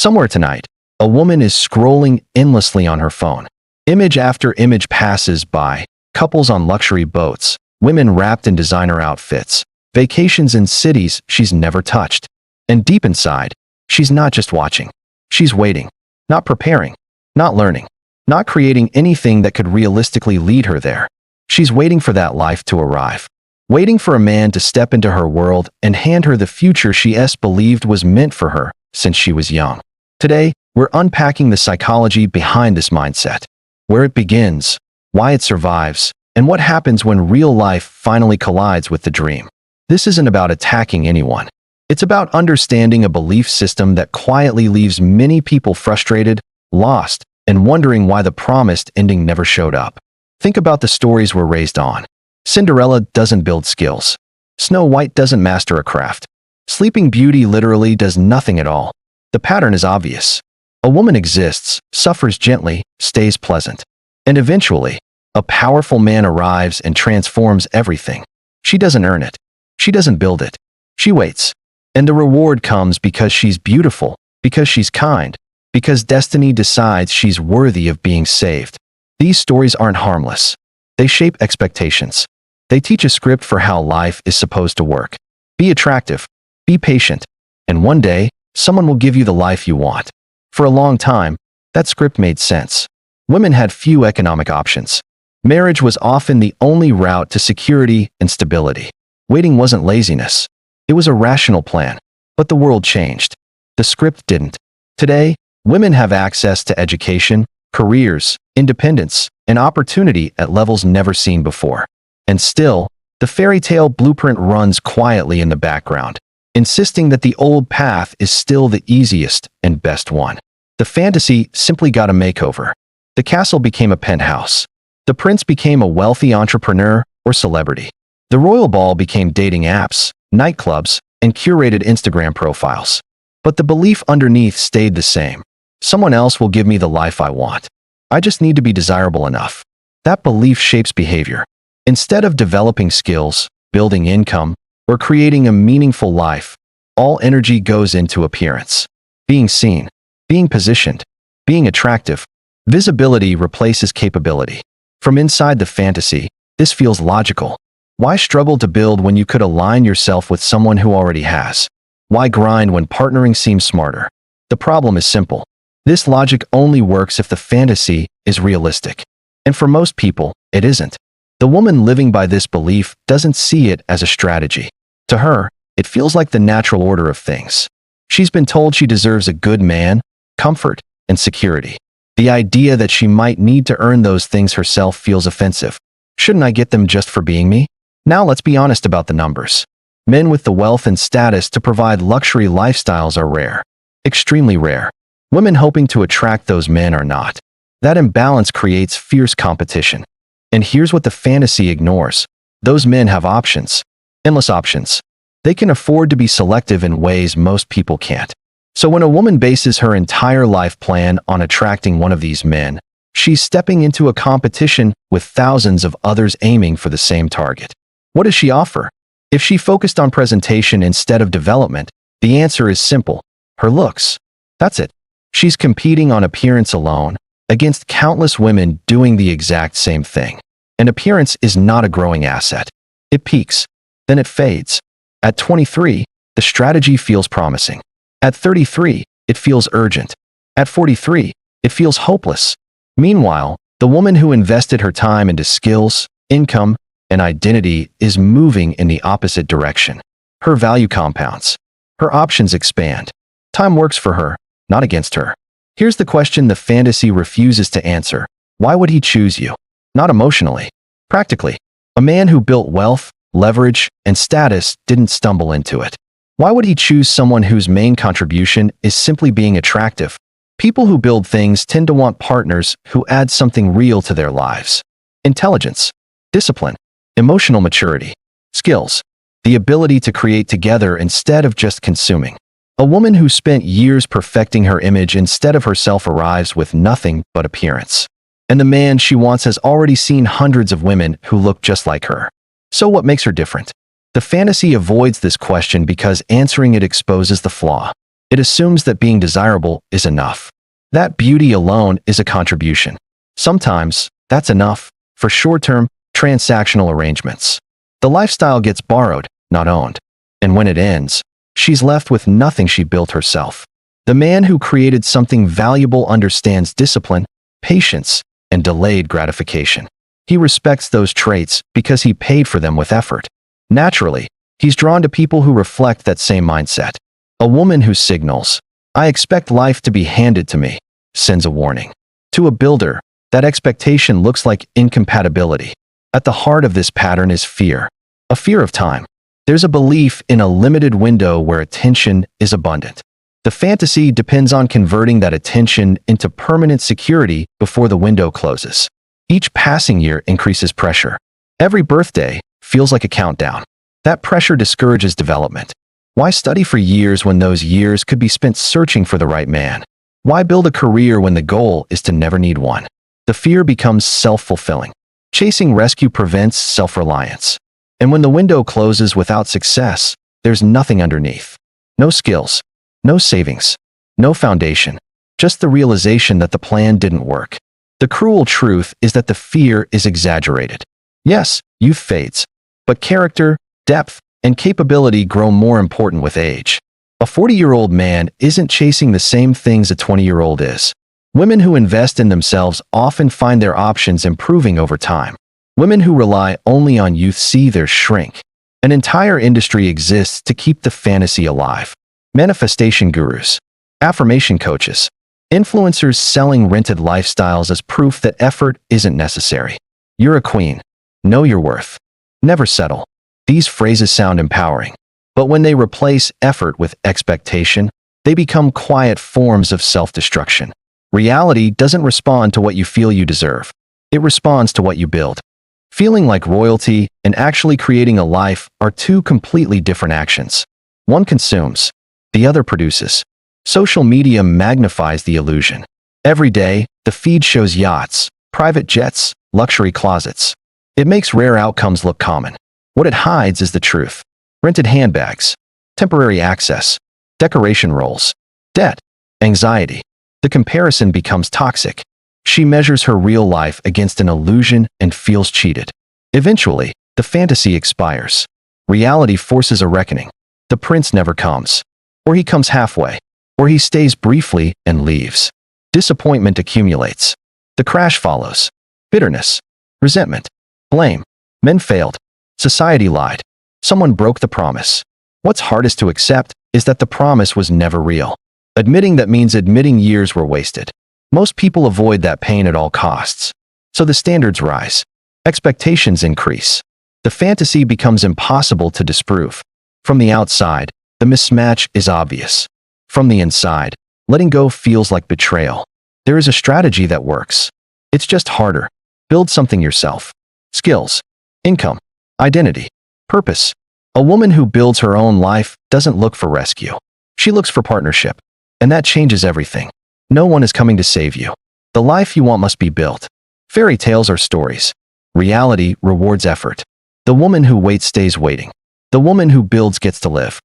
Somewhere tonight, a woman is scrolling endlessly on her phone. Image after image passes by, couples on luxury boats, women wrapped in designer outfits, vacations in cities she's never touched. And deep inside, she's not just watching. She's waiting, not preparing, not learning, not creating anything that could realistically lead her there. She's waiting for that life to arrive. Waiting for a man to step into her world and hand her the future she believed was meant for her since she was young. Today, we're unpacking the psychology behind this mindset, where it begins, why it survives, and what happens when real life finally collides with the dream. This isn't about attacking anyone. It's about understanding a belief system that quietly leaves many people frustrated, lost, and wondering why the promised ending never showed up. Think about the stories we're raised on. Cinderella doesn't build skills. Snow White doesn't master a craft. Sleeping Beauty literally does nothing at all. The pattern is obvious. A woman exists, suffers gently, stays pleasant. And eventually, a powerful man arrives and transforms everything. She doesn't earn it. She doesn't build it. She waits. And the reward comes because she's beautiful, because she's kind, because destiny decides she's worthy of being saved. These stories aren't harmless. They shape expectations. They teach a script for how life is supposed to work. Be attractive. Be patient. And one day, someone will give you the life you want. For a long time, that script made sense. Women had few economic options. Marriage was often the only route to security and stability. Waiting wasn't laziness. It was a rational plan. But the world changed. The script didn't. Today, women have access to education, careers, independence, and opportunity at levels never seen before. And still, the fairy tale blueprint runs quietly in the background, insisting that the old path is still the easiest and best one. The fantasy simply got a makeover. The castle became a penthouse. The prince became a wealthy entrepreneur or celebrity. The royal ball became dating apps, nightclubs, and curated Instagram profiles. But the belief underneath stayed the same. Someone else will give me the life I want. I just need to be desirable enough. That belief shapes behavior. Instead of developing skills, building income, or creating a meaningful life, all energy goes into appearance. Being seen, being positioned, being attractive. Visibility replaces capability. From inside the fantasy, this feels logical. Why struggle to build when you could align yourself with someone who already has? Why grind when partnering seems smarter? The problem is simple. This logic only works if the fantasy is realistic. And for most people, it isn't. The woman living by this belief doesn't see it as a strategy. To her, it feels like the natural order of things. She's been told she deserves a good man, comfort, and security. The idea that she might need to earn those things herself feels offensive. Shouldn't I get them just for being me? Now let's be honest about the numbers. Men with the wealth and status to provide luxury lifestyles are rare. Extremely rare. Women hoping to attract those men are not. That imbalance creates fierce competition. And here's what the fantasy ignores. Those men have options. Endless options. They can afford to be selective in ways most people can't. So when a woman bases her entire life plan on attracting one of these men, she's stepping into a competition with thousands of others aiming for the same target. What does she offer? If she focused on presentation instead of development, the answer is simple. Her looks. That's it. She's competing on appearance alone against countless women doing the exact same thing. And appearance is not a growing asset. It peaks. Then it fades. At 23, the strategy feels promising. At 33, it feels urgent. At 43, it feels hopeless. Meanwhile, the woman who invested her time into skills, income, and identity is moving in the opposite direction. Her value compounds. Her options expand. Time works for her, not against her. Here's the question the fantasy refuses to answer. Why would he choose you? Not emotionally. Practically. A man who built wealth, leverage, and status didn't stumble into it. Why would he choose someone whose main contribution is simply being attractive? People who build things tend to want partners who add something real to their lives. Intelligence, discipline, emotional maturity, skills, the ability to create together instead of just consuming. A woman who spent years perfecting her image instead of herself arrives with nothing but appearance. And the man she wants has already seen hundreds of women who look just like her. So what makes her different? The fantasy avoids this question because answering it exposes the flaw. It assumes that being desirable is enough. That beauty alone is a contribution. Sometimes, that's enough for short-term, transactional arrangements. The lifestyle gets borrowed, not owned. And when it ends, she's left with nothing she built herself. The man who created something valuable understands discipline, patience, and delayed gratification. He respects those traits because he paid for them with effort. Naturally, he's drawn to people who reflect that same mindset. A woman who signals, "I expect life to be handed to me," sends a warning. To a builder, that expectation looks like incompatibility. At the heart of this pattern is fear. A fear of time. There's a belief in a limited window where attention is abundant. The fantasy depends on converting that attention into permanent security before the window closes. Each passing year increases pressure. Every birthday feels like a countdown. That pressure discourages development. Why study for years when those years could be spent searching for the right man? Why build a career when the goal is to never need one? The fear becomes self-fulfilling. Chasing rescue prevents self-reliance. And when the window closes without success, there's nothing underneath. No skills, no savings, no foundation, just the realization that the plan didn't work. The cruel truth is that the fear is exaggerated. Yes, youth fades, but character, depth, and capability grow more important with age. A 40-year-old man isn't chasing the same things a 20-year-old is. Women who invest in themselves often find their options improving over time. Women who rely only on youth see theirs shrink. An entire industry exists to keep the fantasy alive. Manifestation gurus, affirmation coaches, influencers selling rented lifestyles as proof that effort isn't necessary. You're a queen. Know your worth. Never settle. These phrases sound empowering, but when they replace effort with expectation, they become quiet forms of self-destruction. Reality doesn't respond to what you feel you deserve. It responds to what you build. Feeling like royalty and actually creating a life are two completely different actions. One consumes, the other produces. Social media magnifies the illusion. Every day, the feed shows yachts, private jets, luxury closets. It makes rare outcomes look common. What it hides is the truth. Rented handbags, temporary access, decoration rolls, debt, anxiety. The comparison becomes toxic. She measures her real life against an illusion and feels cheated. Eventually, the fantasy expires. Reality forces a reckoning. The prince never comes. Or he comes halfway. Or he stays briefly and leaves. Disappointment accumulates. The crash follows. Bitterness, resentment, blame. Men failed. Society lied. Someone broke the promise. What's hardest to accept is that the promise was never real. Admitting that means admitting years were wasted. Most people avoid that pain at all costs. So the standards rise. Expectations increase. The fantasy becomes impossible to disprove. From the outside, the mismatch is obvious. From the inside, letting go feels like betrayal. There is a strategy that works. It's just harder. Build something yourself. Skills, income, identity, purpose. A woman who builds her own life doesn't look for rescue. She looks for partnership. And that changes everything. No one is coming to save you. The life you want must be built. Fairy tales are stories. Reality rewards effort. The woman who waits stays waiting. The woman who builds gets to live.